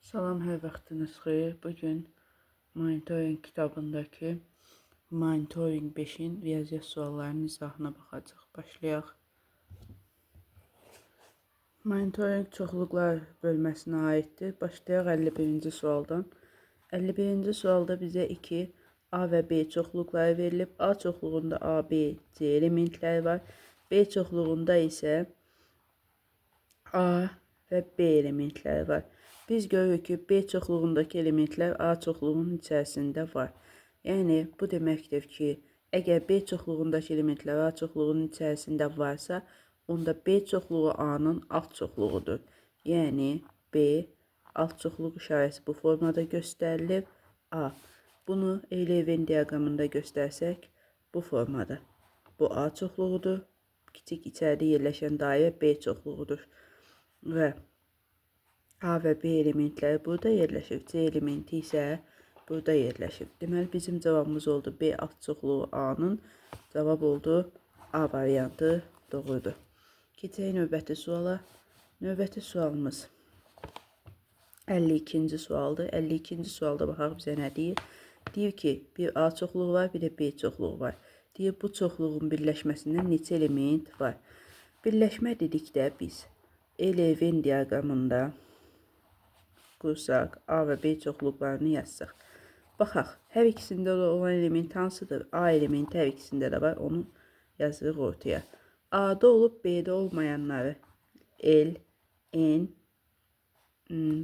Salam, hər vaxtınız xeyir. Bugün Monitoring kitabındakı Monitoring 5-in riyaziyyat suallarının izahına baxacaq. Başlayaq. Monitoring çoxluqlar bölməsinə aiddir. Başlayaq 51-ci sualdan. 51-ci sualda bizə 2 A və B çoxluqları verilib. A çoxluğunda A, B, C elementləri var. B çoxluğunda isə A və B elementləri var. Biz görürük ki, B çoxluğundakı elementlər A çoxluğunun içərisində var. Yəni, bu deməkdir ki, əgər B çoxluğundakı elementlər A çoxluğunun içərisində varsa, onda B çoxluğu A-nın alt çoxluğudur. Yəni, B alt çoxluq işarəsi bu formada göstərilir. A. Bunu Euler-Venn diaqramında göstərsək, bu formada. Bu A çoxluğudur. Kiçik içəridə yerləşən dairə B çoxluğudur. Və A və B elementləri burada yerləşir. C elementi isə burada yerləşir. Deməli, bizim cavabımız oldu B alt çoxluğu A-nın. Cavab oldu A variantı doğrudur. Keçək növbəti suala. Növbəti sualımız 52-ci sualdır. 52-ci sualda baxaq bizə nə deyir? Deyir ki, bir A çoxluğu var, bir də B çoxluğu var. Deyir, bu çoxluğun birləşməsində neçə element var? Birləşmə dedikdə biz Euler-Venn diaqramında qursaq, A və B çoxluqlarını yazsaq. Baxaq, hər ikisində olan element hansıdır? A elementi hər ikisində də var, onu yazırıq ortaya. A-da olub, B-də olmayanları L, N,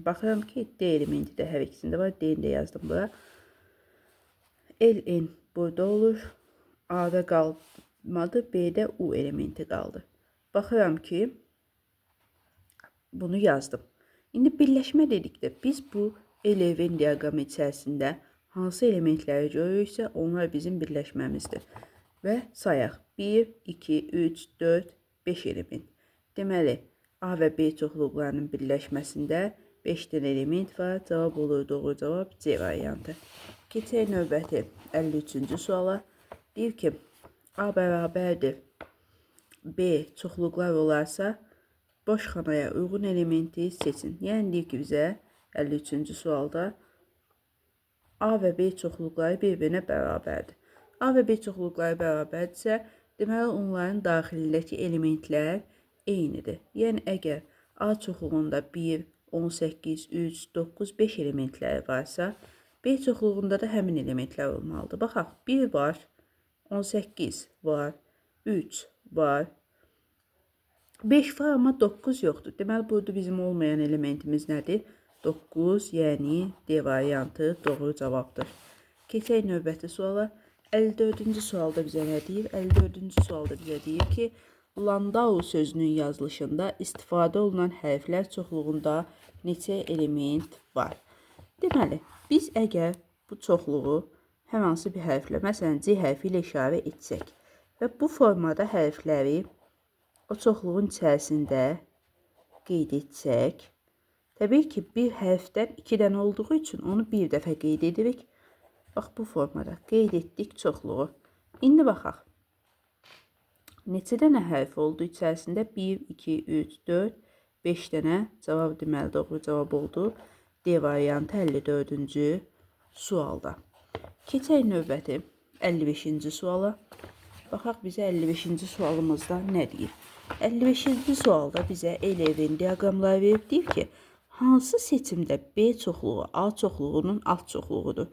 baxıram ki, D elementi də hər ikisində var, D-ni də yazdım bura. L, N burada olur, A-da qalmadı, B-də U elementi qaldı. Baxıram ki, bunu yazdım. İndi birləşmə dedikdə biz bu Euler-Venn diaqramı içərisində hansı elementləri görürüksə, onlar bizim birləşməmizdir. Və sayaq. 1, 2, 3, 4, 5 element. Deməli, A və B çoxluqlarının birləşməsində 5 dənə element var. Cavab olur doğru cavab C variantı. Keçək növbəti 53-cü suala. Deyir ki, A bərabərdir B çoxluqlar olarsa, boş xanaya uyğun elementi seçin. Yəni, deyir ki, bizə 53-cü sualda A və B çoxluqları bir-birinə bərabərdir. A və B çoxluqları bərabərdirsə, deməli, onların daxilindəki elementlər eynidir. Yəni, əgər A çoxluğunda 1, 18, 3, 9, 5 elementləri varsa, B çoxluğunda da həmin elementlər olmalıdır. Baxaq, 1 var, 18 var, 3 var, 5 var, amma 9 yoxdur. Deməli, burada bizim olmayan elementimiz nədir? 9, yəni D variantı doğru cavabdır. Keçək növbəti suala. 54-cü sualda bizə nə deyir? 54-cü sualda bizə deyir ki, Landau sözünün yazılışında istifadə olunan hərflər çoxluğunda neçə element var? Deməli, biz əgər bu çoxluğu hər hansı bir hərflə, məsələn, C hərfi ilə işarə etsək və bu formada hərfləri o çoxluğun içərisində qeyd etsək, təbii ki, bir hərfdən 2 dənə olduğu üçün onu bir dəfə qeyd edirik. Bax, bu formada qeyd etdik çoxluğu. İndi baxaq. Neçə dənə hərf oldu içərisində? 1, 2, 3, 4, 5 dənə cavab deməli doğru cavab oldu. D variantı 54-cü sualda. Keçək növbəti 55-ci suala. Baxaq, bizə 55-ci sualımızda nə deyir? 55-ci sualda bizə Euler-Venn diaqramları verib, deyir ki, hansı seçimdə B çoxluğu A çoxluğunun alt çoxluğudur?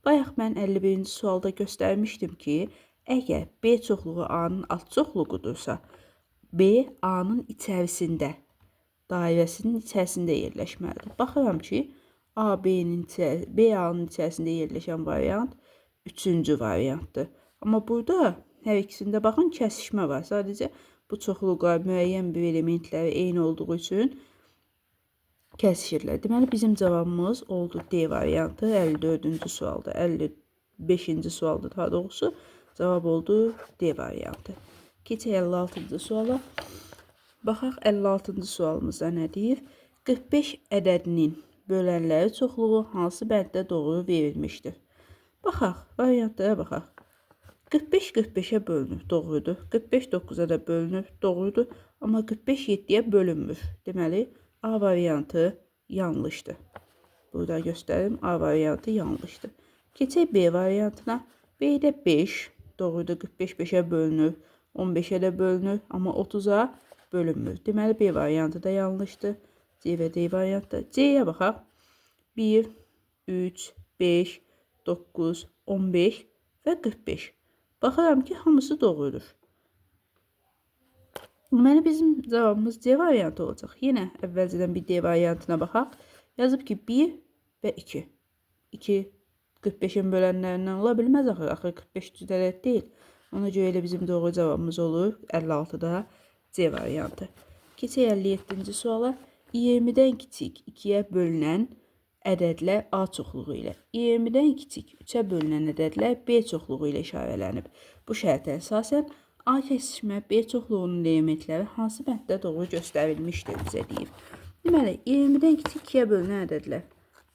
Bayaq mən 51-ci sualda göstərmişdim ki, əgər B çoxluğu A-nın alt çoxluğudursa, B A-nın içərisində, dairəsinin içərisində yerləşməlidir. Baxıram ki, A A-nın içərisində yerləşən variant 3-cü variantdır. Amma burada hər ikisində baxın kəsişmə var. Sadəcə bu çoxluqlar müəyyən bir elementləri eyni olduğu üçün kəsişirlər. Deməli, bizim cavabımız oldu D variantı 54-cü sualda. 55-ci sualda daha doğrusu cavab oldu D variantı. Keçək 56-cı suala. Baxaq, 56-cı sualımızda nə deyir? 45 ədədinin bölənləri çoxluğu hansı bənddə doğru verilmişdir? Baxaq, variantlara baxaq. 45 45'e bölünür, doğrudur. 45 9'a da bölünür, doğrudur. Amma 45 7'ye bölünmür. Deməli, A variantı yanlışdır. Burada göstərim. A variantı yanlışdır. Keçək B variantına. B-də 5. Doğrudur. 45 5-ə bölünür. 15-ə də bölünür. Amma 30-a bölünmür. Deməli B variantı da yanlışdır. C və D variantı. C-yə baxaq. 1, 3, 5, 9, 15 və 45. Baxıram ki, hamısı doğrudur. Deməli bizim cavabımız C variantı olacaq. Yenə əvvəlcədən bir D variantına baxaq. Yazıb ki 1 və 2. 2 45-in bölənlərindən ola bilməz axı. Axı 45 cüzələt deyil. Ona görə elə bizim doğru cavabımız olur 56-da C variantı. Keçək 57-ci suala. 20-dən kiçik 2-yə bölünən ədədlər A çoxluğu ilə, 20-dən kiçik 3-ə bölünən ədədlər B çoxluğu ilə işarələnib. Bu şərtə əsasən A kəsişmə B çoxluğunun elementləri hansı bənddə doğru göstərilmişdir bizə deyir. Deməli, 20-dən kiçik 2-yə bölünən ədədlər.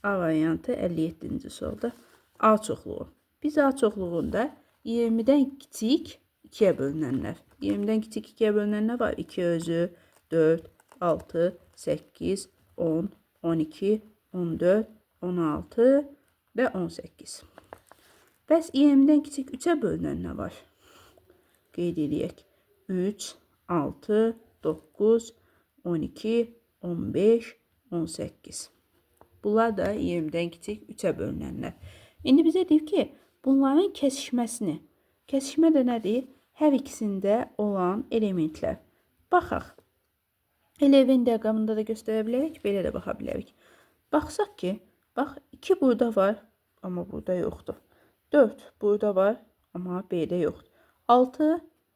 A variantı 57-ci sualda A çoxluğu. Biz A çoxluğunda 20-dən kiçik 2-yə bölünənlər. 20-dən kiçik 2-yə bölünənlər var. 2 özü, 4, 6, 8, 10, 12, 14, 16 və 18. Bəs 20-dən kiçik 3-ə bölünən nə var? Qeyd edək. 3, 6, 9, 12, 15, 18. Bunlar da 20-dən kiçik 3-ə bölünənlər. İndi bizə deyir ki, bunların kəsişməsini. Kəsişmə də nədir? Hər ikisində olan elementlər. Baxaq. Elə Venn diaqramında da göstərə bilərik, belə də baxa bilərik. Baxsaq ki, bax 2 burada var, amma burada yoxdur. 4 burada var, amma B-də yoxdur. 6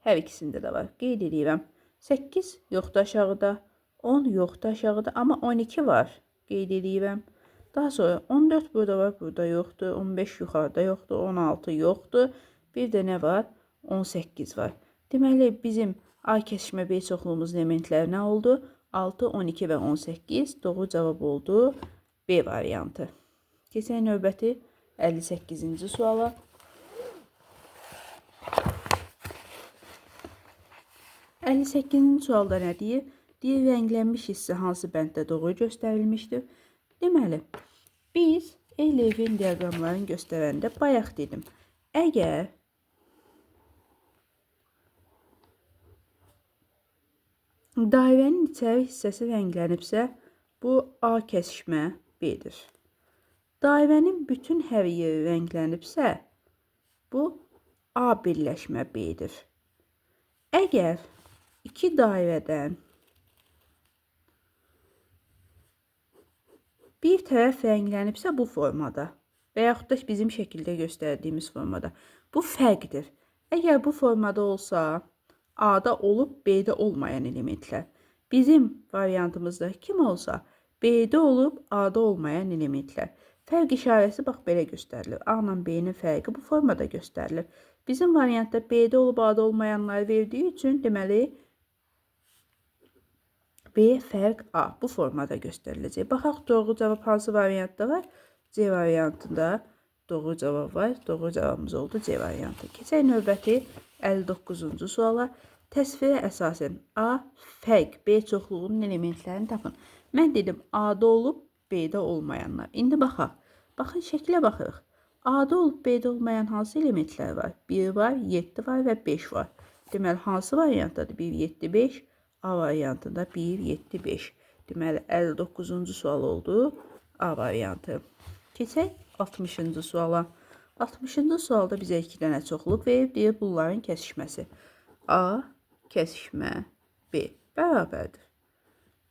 hər ikisində də var. Qeyd edirəm. 8 yoxdur aşağıda, 10 yoxdur aşağıda, amma 12 var. Qeyd edirəm. Daha sonra 14 burada var, burada yoxdur. 15 yuxarıda yoxdur, 16 yoxdur. Bir də nə var? 18 var. Deməli, bizim A kəsişmə B çoxluğumuzun elementləri nə oldu? 6, 12 və 18 doğru cavab oldu. B variantı. Keçək növbəti 58-ci suala. 58-ci sualda nə deyir? Deyir, rənglənmiş hissə hansı bənddə doğru göstərilmişdir? Deməli, biz Venn diaqramlarını göstərəndə bayaq dedim. Əgər dairənin içəri hissəsi rənglənibsə, bu A kəsişmə B-dir. Dairənin bütün hər yeri rənglənibsə, bu A birləşmə B-dir. Əgər iki dairədən bir tərəf rənglənibsə bu formada və yaxud da bizim şəkildə göstərdiyimiz formada. Bu fərqdir. Əgər bu formada olsa, A-da olub B-də olmayan elementlər. Bizim variantımızda kim olsa, B-də olub A-da olmayan elementlər. Fərq işarəsi bax belə göstərilir. A ilə B-nin fərqi bu formada göstərilir. Bizim variantda B-də olub A-da olmayanları verdiyi üçün deməli B fərq A bu formada göstəriləcək. Baxaq doğru cavab hansı variantda var? C variantında doğru cavab var. Doğru cavabımız oldu C variantı. Keçək növbəti 59-cu suala. Təsvirə əsasən A fərq B çoxluğunun elementlərini tapın. Mən dedim A-da olub B-də olmayanlar. İndi baxaq. Baxın şəklə baxırıq. A-da olub B-də olmayan hansı elementlər var? 1 var, 7 var və 5 var. Deməli hansı variantdadır? 1, 7, 5. A variantında 1, 7, 5. Deməli 59-cu sual oldu. A variantı. Keçək 60-cı suala. 60-cı sualda bizə 2 dənə çoxluq verib, deyir bunların kəsişməsi. A kəsişmə B bərabərdir.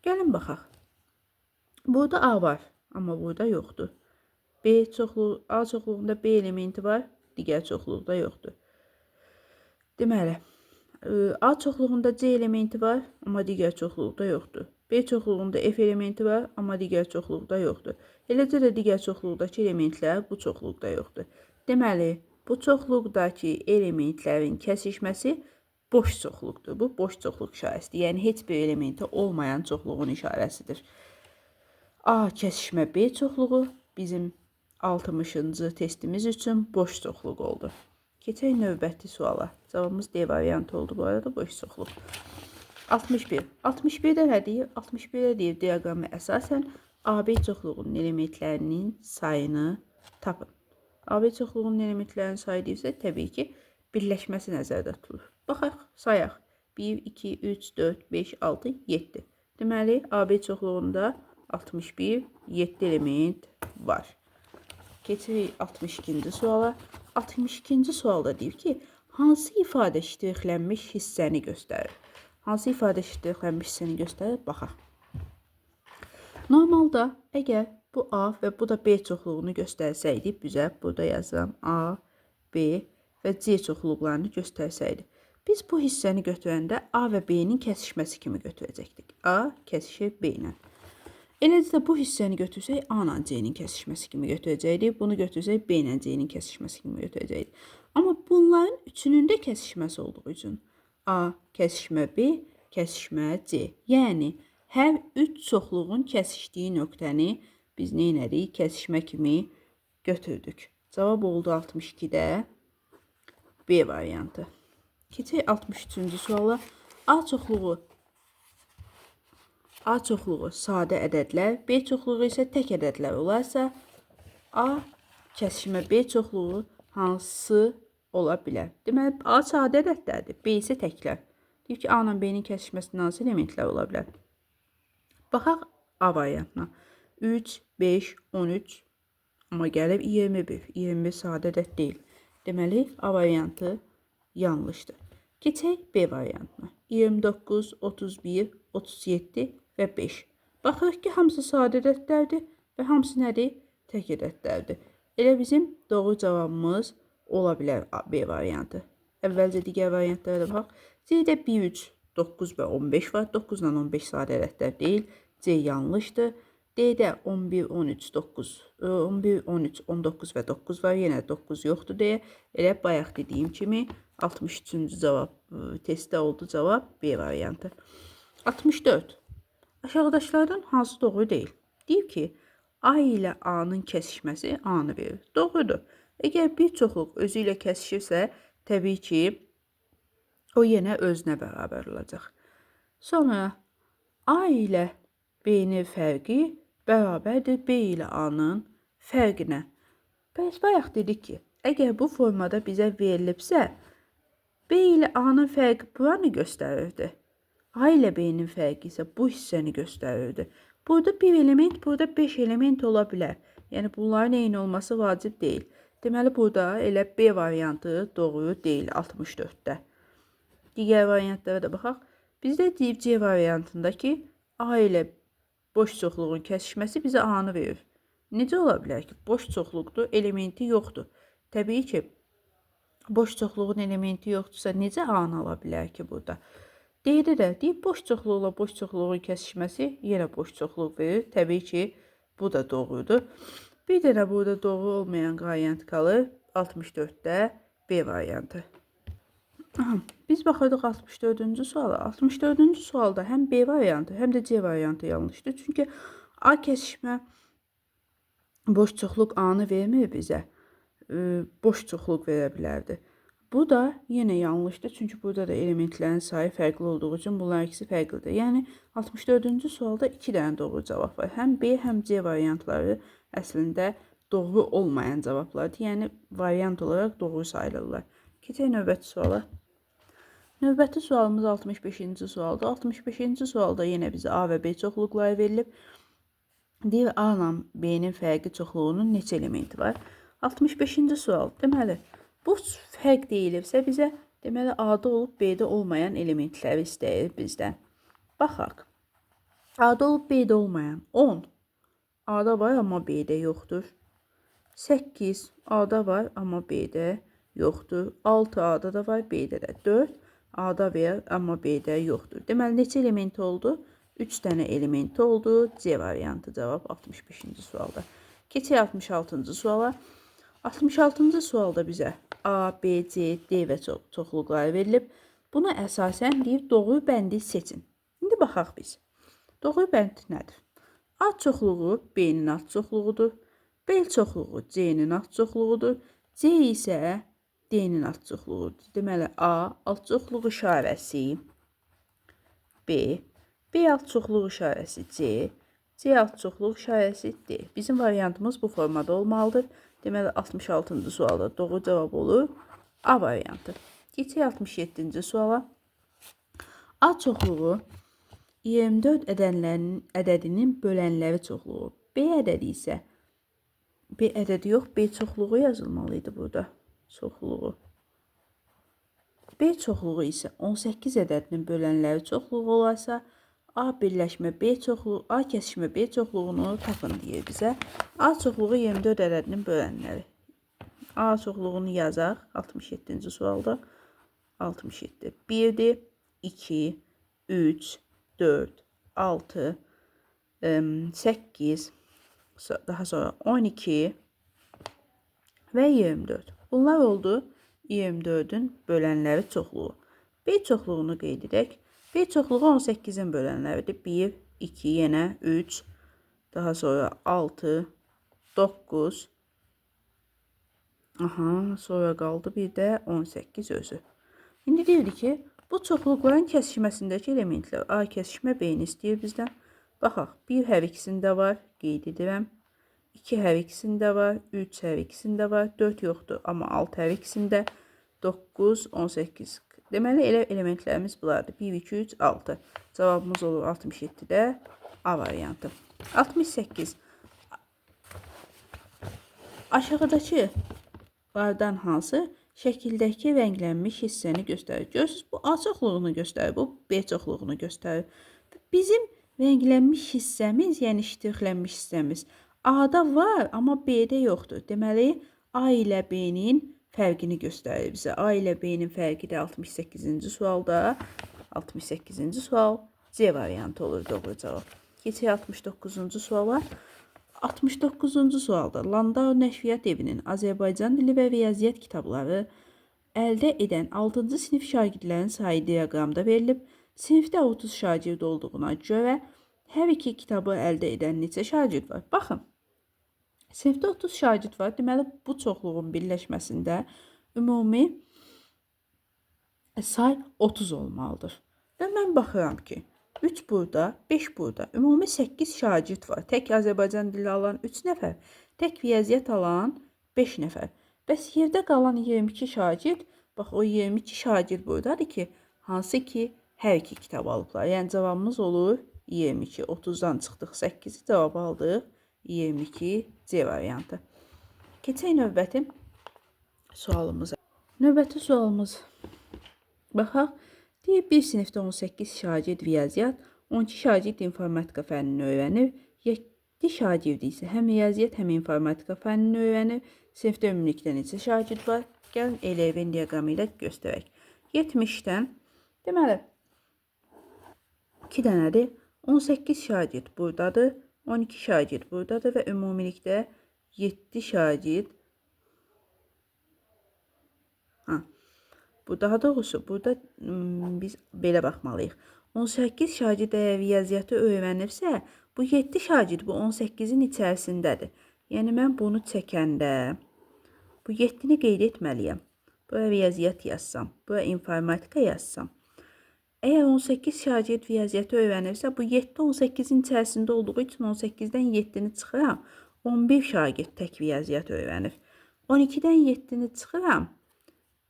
Gəlin baxaq. Burada A var, amma burada yoxdur. B çoxluğu, A çoxluğunda B elementi var, digər çoxluqda yoxdur. Deməli, A çoxluğunda C elementi var, amma digər çoxluqda yoxdur. B çoxluğunda F elementi var, amma digər çoxluqda yoxdur. Eləcə də digər çoxluqdakı elementlər bu çoxluqda yoxdur. Deməli, bu çoxluqdakı elementlərin kəsişməsi boş çoxluqdur. Bu boş çoxluq işarəsidir. Yəni heç bir elementi olmayan çoxluğun işarəsidir. A kəsişmə B çoxluğu bizim 60-cı testimiz üçün boş çoxluq oldu. Keçək növbəti suala. Cavabımız D variantı oldu. Bu arada boş çoxluq. 61. 61-də nə deyir? 61-də deyir diaqramı əsasən AB çoxluğunun elementlərinin sayını tapın. AB çoxluğunun elementlərinin sayı deyilsə, təbii ki, birləşməsi nəzərdə tutulur. Baxaq, sayaq. 1, 2, 3, 4, 5, 6, 7. Deməli, AB çoxluğunda 61, 7 element var. Keçirik 62-ci suala. 62-ci sualda deyir ki, hansı ifadə ştrixlənmiş hissəni göstərir? Hansı ifadə ştrixlənmiş hissəni göstərir? Baxaq. Normalda, əgər bu A və bu da B çoxluğunu göstərsəydi, bizə burada yazıram A, B və C çoxluqlarını göstərsəydi. Biz bu hissəni götürəndə A və B-nin kəsişməsi kimi götürəcəkdik. A kəsişir B ilə. Eləcə də bu hissəni götürsək, A ilə C-nin kəsişməsi kimi götürəcəkdik. Bunu götürsək, B ilə C-nin kəsişməsi kimi götürəcəkdik. Amma bunların üçünün də kəsişməsi olduğu üçün A kəsişmə B, kəsişmə C. Yəni, hər üç çoxluğun kəsişdiyi nöqtəni biz nə edirik? Kəsişmə kimi götürdük. Cavab oldu 62-də B variantı. Keçək 63-cü suala. A çoxluğu sadə ədədlər, B çoxluğu isə tək ədədlər olarsa, A kəsişmə B çoxluğu hansı ola bilər? Deməli, A sadə ədədlərdir, B isə təklər. Deyir ki, A ilə B-nin kəsişməsində hansı elementlər ola bilər? Baxaq A variantına. 3, 5, 13, amma gəlib 21. 21 sadə ədəd deyil. Deməli, A variantı yanlışdır. Keçək B variantına. 29, 31, 37 və 5. Baxırıq ki, hamısı sadə ədədlərdir və hamısı nədir? Tək ədədlərdir. Elə bizim doğru cavabımız ola bilər B variantı. Əvvəlcə digər variantlara da baxaq. C-də 1, 3, 9 və 15 var. 9 ilə 15 sadə ədədlər deyil. C yanlışdır. D-də 11, 13, 9, 11, 13, 19 və 9 var. Yenə 9 yoxdur deyə. Elə bayaq dediyim kimi 63-cü cavab testdə oldu cavab B variantı. 64. Aşağıdaşlardan hansı doğru deyil? Deyir ki, A ilə A-nın kəsişməsi A-nı verir. Doğrudur. Əgər bir çoxluq özü ilə kəsişirsə, təbii ki, o yenə özünə bərabər olacaq. Sonra A ilə B-nin fərqi bərabərdir B ilə A-nın fərqinə. Bəs bayaq dedik ki, əgər bu formada bizə verilibsə, B ilə A-nın fərqi buranı göstərirdi. A ilə B-nin fərqi isə bu hissəni göstərirdi. Burada bir element, burada 5 element ola bilər. Yəni, bunların eyni olması vacib deyil. Deməli, burada elə B variantı doğru deyil 64-də. Digər variantlara da baxaq. Bizdə deyib C variantında ki, A ilə boş çoxluğun kəsişməsi bizə A-nı verir. Necə ola bilər ki, boş çoxluqdur, elementi yoxdur. Təbii ki, boş çoxluğun elementi yoxdursa, necə A-nı ala bilər ki, burada? D-də də deyib, boş çoxluqla boş çoxluğun kəsişməsi yenə boş çoxluq verir. Təbii ki, bu da doğrudur. Bir dənə burada doğru olmayan variant qalır. 64-də B variantı. Biz baxırdıq 64-cü suala. 64-cü sualda həm B variantı, həm də C variantı yanlışdır. Çünki A kəsişmə boş çoxluq A-nı vermir bizə. Boş çoxluq verə bilərdi. Bu da yenə yanlışdır. Çünki burada da elementlərin sayı fərqli olduğu üçün bunlar ikisi fərqlidir. Yəni, 64-cü sualda 2 dənə doğru cavab var. Həm B, həm C variantları əslində doğru olmayan cavablardır. Yəni, variant olaraq doğru sayılırlar. Keçək növbəti suala. Növbəti sualımız 65-ci sualdır. 65-ci sualda yenə bizə A və B çoxluqları verilib. Deyir, A ilə B-nin fərqi çoxluğunun neçə elementi var? 65-ci sual. Deməli, bu fərq deyilibsə bizə, deməli, A-da olub B-də olmayan elementləri istəyir bizdən. Baxaq. A-da olub B-də olmayan 10. A-da var, amma B-də yoxdur. 8. A-da var, amma B-də yoxdur. 6 A-da da var, B-də də 4. A-da var, amma B-də yoxdur. Deməli, neçə element oldu? 3 dənə elementi oldu. C variantı cavab 65-ci sualda. Keçək 66-cı suala. 66-cı sualda bizə A, B, C, D və çoxluqları verilib. Buna əsasən deyir, doğru bəndi seçin. İndi baxaq biz. Doğru bənd nədir? A çoxluğu B-nin alt çoxluğudur. B çoxluğu C-nin alt çoxluğudur. C isə D-nin alt çoxluğudur. Deməli, A alt çoxluğu işarəsi B, B alt çoxluğu işarəsi C, C alt çoxluq işarəsi D. Bizim variantımız bu formada olmalıdır. Deməli 66-cı sualda doğru cavab olur A variantı. Keçək 67-ci suala. A çoxluğu 24 ədədinin bölənləri çoxluğu. B ədədi isə B ədədi yox, B çoxluğu yazılmalıydı burada. Çoxluğu. B çoxluğu isə 18 ədədinin bölənləri çoxluğu olarsa, A birləşmə B çoxluğu, A kəsişmə B çoxluğunu tapın deyir bizə. A çoxluğu 24 ədədinin bölənləri. A çoxluğunu yazaq 67-ci sualda. 67. 1-dir, 2, 3, 4, 6, 8, daha sonra 12 və 24. Bunlar oldu 24-ün bölənləri çoxluğu. B çoxluğunu qeyd edək. B çoxluğu 18-in bölənləridir. 1, 2, yenə 3, daha sonra 6, 9, sonra qaldı bir də 18 özü. İndi deyirdi ki, bu çoxluqların kəsişməsindəki elementlər A kəsişmə B-ni istəyir bizdən. Baxaq, 1 hər ikisində var, qeyd edirəm. 2 hər ikisində var, 3 hər ikisində var, 4 yoxdur, amma 6 hər ikisində, 9, 18. Deməli, elə elementlərimiz bunlardır. 1, 2, 3, 6. Cavabımız olur 67-də A variantı. 68. Aşağıdakılardan hansı şəkildəki rənglənmiş hissəni göstərir? Görürsünüz, bu A çoxluğunu göstərir, bu B çoxluğunu göstərir. Bizim rənglənmiş hissəmiz, yəni ştrixlənmiş hissəmiz A-da var, amma B-də yoxdur. Deməli, A ilə B-nin fərqini göstərir bizə. A ilə B-nin fərqi də 68-ci sualda. 68-ci sual C variantı olur doğru cavab. Keçək 69-cu suala. 69-cu sualda Landau Nəşriyyat Evinin Azərbaycan dili və riyaziyyat kitabları əldə edən 6-cı sinif şagirdlərin sayı diaqramda verilib. Sinifdə 30 şagird olduğuna görə hər iki kitabı əldə edən neçə şagird var? Baxın, sinifdə 30 şagird var. Deməli, bu çoxluğun birləşməsində ümumi say 30 olmalıdır. Və mən baxıram ki, 3 burada, 5 burada. Ümumi 8 şagird var. Tək Azərbaycan dili alan 3 nəfər, tək riyaziyyat alan 5 nəfər. Bəs yerdə qalan 22 şagird, bax o 22 şagird buradadır ki, hansı ki hər iki kitab alıblar. Yəni cavabımız olur 22. 30-dan çıxdıq 8-i cavab aldıq 22 C variantı. Keçək növbəti sualımıza. Növbəti sualımız. Baxaq. Deyir, bir sinifdə 18 şagird riyaziyyat, 12 şagird informatika fənnini öyrənir. 7 şagird isə həm riyaziyyat, həm informatika fənnini öyrənir. Sinifdə ümumilikdə neçə şagird var? Gəlin L-Venn diaqramı ilə göstərək. 70-dən, deməli, 2 dənədir. 18 şagird buradadır, 12 şagird buradadır və ümumilikdə 7 şagird. Bu daha doğrusu burada biz belə baxmalıyıq. 18 şagird əgər riyaziyyatı öyrənirsə, bu 7 şagird bu 18-in içərisindədir. Yəni mən bunu çəkəndə bu 7-ni qeyd etməliyəm. Bura riyaziyyat yazsam, bura informatika yazsam. Əgər 18 şagird riyaziyyatı öyrənirsə, bu 7 18-in içərisində olduğu üçün 18-dən 7-ni çıxıram. 11 şagird tək riyaziyyat öyrənir. 12-dən 7-ni çıxıram.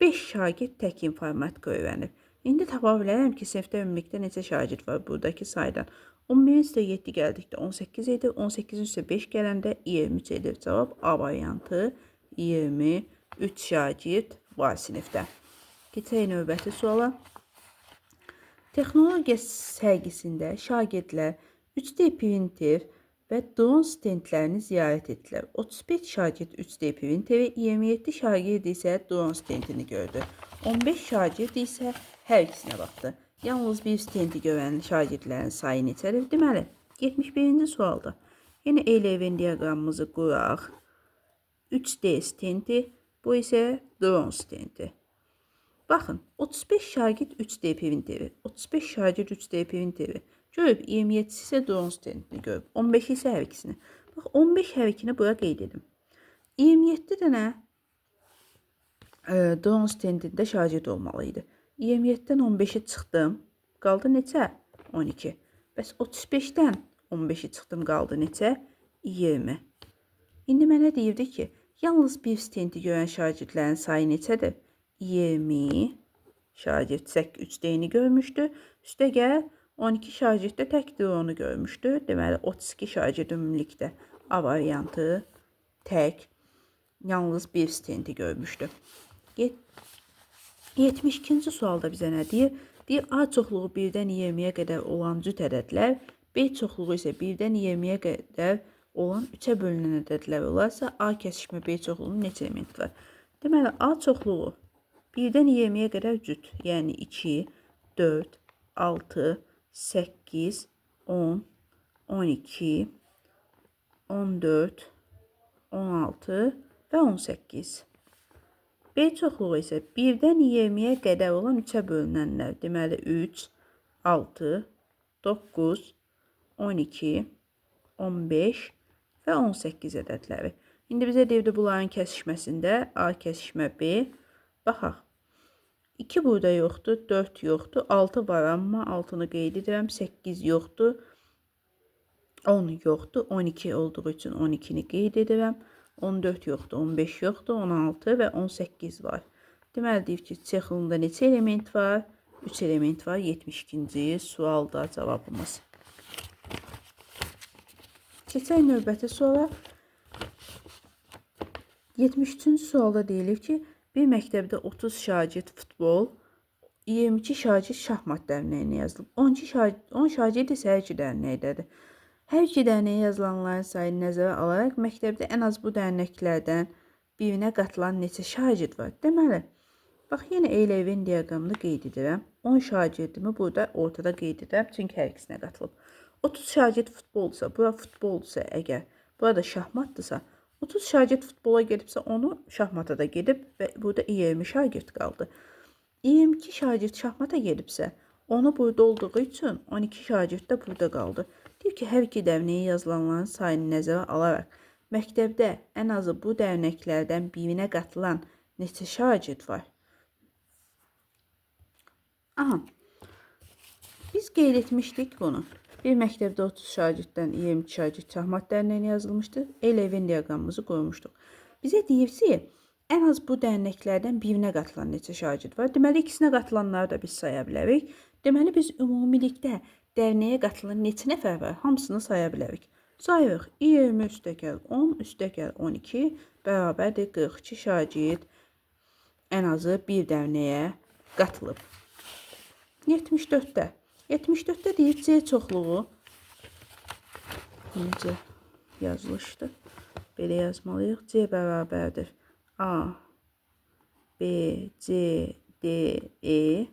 5 şagird tək informatika öyrənir. İndi tapa bilərəm ki, sinifdə ümumilikdə neçə şagird var buradakı saydan. 11-in üstə 7 gəldikdə 18 edir, 18-in üstə 5 gələndə 23 edir. Cavab A variantı 23 şagird var sinifdə. Keçək növbəti suala. Texnologiya sərgisində şagirdlər 3D printer və drone stendlərini ziyarət etdilər. 35 şagird 3D printeri, 27 şagird isə drone stendini gördü. 15 şagird isə hər ikisinə baxdı. Yalnız bir stendi görən şagirdlərin sayı neçədir? Deməli, 71-ci sualda. Yəni L-Venn diaqramımızı quraq. 3D stendi, bu isə drone stendi. Baxın, 35 şagird 3D printeri, 35 şagird 3D printeri. Görüb, 27 isə drone stendini görüb, 15 isə hər ikisini. Bax, 15 hər ikini bura qeyd edim. 27 dənə drone stendində şagird olmalıydı. 27-dən 15-i çıxdım, qaldı neçə? 12. Bəs 35-dən 15'i çıxdım qaldı neçə? 20. İndi mənə deyirdi ki, yalnız bir stenti görən şagirdlərin sayı neçədir? 20 şagird 3 deyini görmüşdü. Üstə gəl 12 şagird də təkdir onu görmüşdü. Deməli 32 şagird ümumilikdə A variantı tək yalnız bir stenti görmüşdü. 72-ci sualda bizə nə deyir? Deyir, A çoxluğu 1-dən 20-yə qədər olan cüt ədədlər, B çoxluğu isə 1-dən 20-yə qədər olan 3-ə bölünən ədədlər olarsa, A kəsişmə B çoxluğunun neçə elementi var? Deməli, A çoxluğu 1-dən 20-yə qədər cüt, yəni 2, 4, 6, 8, 10, 12, 14, 16 və 18. B çoxluğu isə 1-dən 20-yə qədər olan 3-ə bölünənlər. Deməli, 3, 6, 9, 12, 15 və 18 ədədləri. İndi bizə deyirdi bunların kəsişməsində A kəsişmə B. Baxaq. 2 burada yoxdur, 4 yoxdur, 6 var, amma 6-nı qeyd edirəm, 8 yoxdur, 10 yoxdur, 12 olduğu üçün 12-ni qeyd edirəm. 14 yoxdur, 15 yoxdur, 16 və 18 var. Deməli deyir ki, C xılında neçə element var? 3 element var. 72-ci sualda cavabımız. Keçək növbəti suala. 73-cü sualda deyilir ki, bir məktəbdə 30 şagird futbol, 22 şagird şahmat dərnəyinə yazılıb. 10 şagird isə hər iki dərnəkdədir. Hər iki dərnəyə yazılanların sayını nəzərə alaraq məktəbdə ən az bu dərnəklərdən birinə qatılan neçə şagird var? Deməli, bax, yenə Eylə-Venn diaqramını qeyd edirəm. 10 şagirdimi burada ortada qeyd edirəm, çünki hər ikisinə qatılıb. 30 şagird futboldursa, bura futboldursa əgər, burada şahmatdırsa, 30 şagird futbola gedibsə, onu şahmata da gedib və burada 20 şagird qaldı. 22 şagird şahmata gedibsə, onu burada olduğu üçün 12 şagird də burada qaldı. Deyir ki, hər iki dərnəyə yazılanların sayını nəzərə alaraq məktəbdə ən azı bu dərnəklərdən birinə qatılan neçə şagird var? Aha, biz qeyd etmişdik bunu. Bir məktəbdə 30 şagirddən 22 şagird şahmat dərnəyinə yazılmışdı. Eylə-Venn diaqramımızı qoymuşduq. Bizə deyir ki, ən az bu dərnəklərdən birinə qatılan neçə şagird var? Deməli, ikisinə qatılanları da biz saya bilərik. Deməli, biz ümumilikdə dərnəyə qatılan neçə nəfər var? Hamısını saya bilərik. Sayırıq. 20 üstəgəl 10, üstəgəl 12 bərabərdir 42 şagird ən azı bir dərnəyə qatılıb. 74-də. 74-də deyir C çoxluğu necə yazılışdı? Belə yazmalıyıq. C bərabərdir A, B, C, D, E.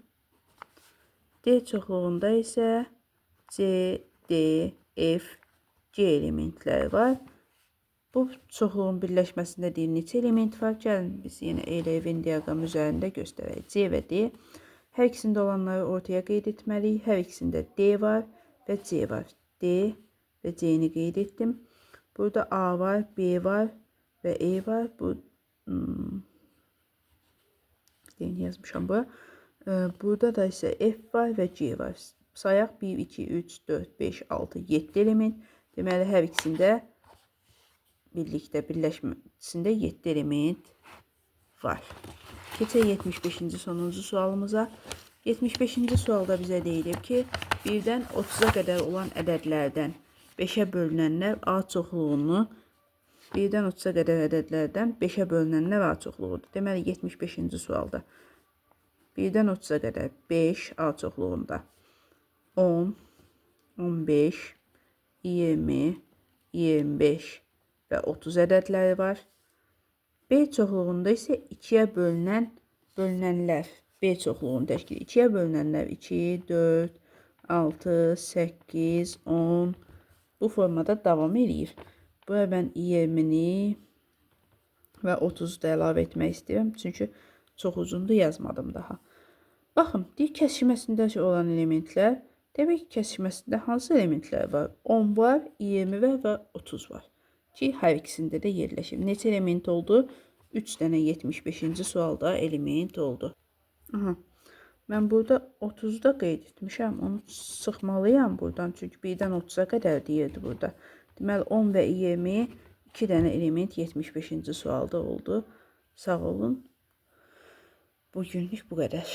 D çoxluğunda isə C, D, F, G elementləri var. Bu çoxluğun birləşməsində deyir neçə element var? Gəlin biz yenə Eylə-Venn diaqramı üzərində göstərək. C və D. Hər ikisində olanları ortaya qeyd etməliyik. Hər ikisində D var və C var. D və C-ni qeyd etdim. Burada A var, B var və E var. Bu D-ni yazmışam bura. Burada da isə F var və G var. Sayaq 1, 2, 3, 4, 5, 6, 7 element. Deməli, hər ikisində birlikdə birləşməsində 7 element var. Keçək 75-ci sonuncu sualımıza. 75-ci sualda bizə deyilib ki, 1-dən 30-a qədər olan ədədlərdən 5-ə bölünənlər A çoxluğunu, 1-dən 30-a qədər ədədlərdən 5-ə bölünənlər A çoxluğudur. Deməli, 75-ci sualda 1-dən 30-a qədər 5 A çoxluğunda 10, 15, 20, 25 və 30 ədədləri var. B çoxluğunda isə 2-yə bölünənlər B çoxluğunu təşkil edir. 2-yə bölünənlər 2, 4, 6, 8, 10 bu formada davam edir. Buraya mən 20-ni və 30-u da əlavə etmək istəyirəm. Çünki çox uzundur, yazmadım daha. Baxın, deyir kəsişməsində olan elementlər. Demək ki, kəsişməsində hansı elementlər var? 10 var, 20 var və 30 var. Ki, hər ikisində də yerləşir. Neçə element oldu? 3 dənə 75-ci sualda element oldu. Aha. Mən burada 30-da qeyd etmişəm. Onu sıxmalıyam buradan. Çünki 1-dən 30-a qədər deyirdi burada. Deməli 10 və 20 2 dənə element 75-ci sualda oldu. Sağ olun. Bugünlük bu qədər.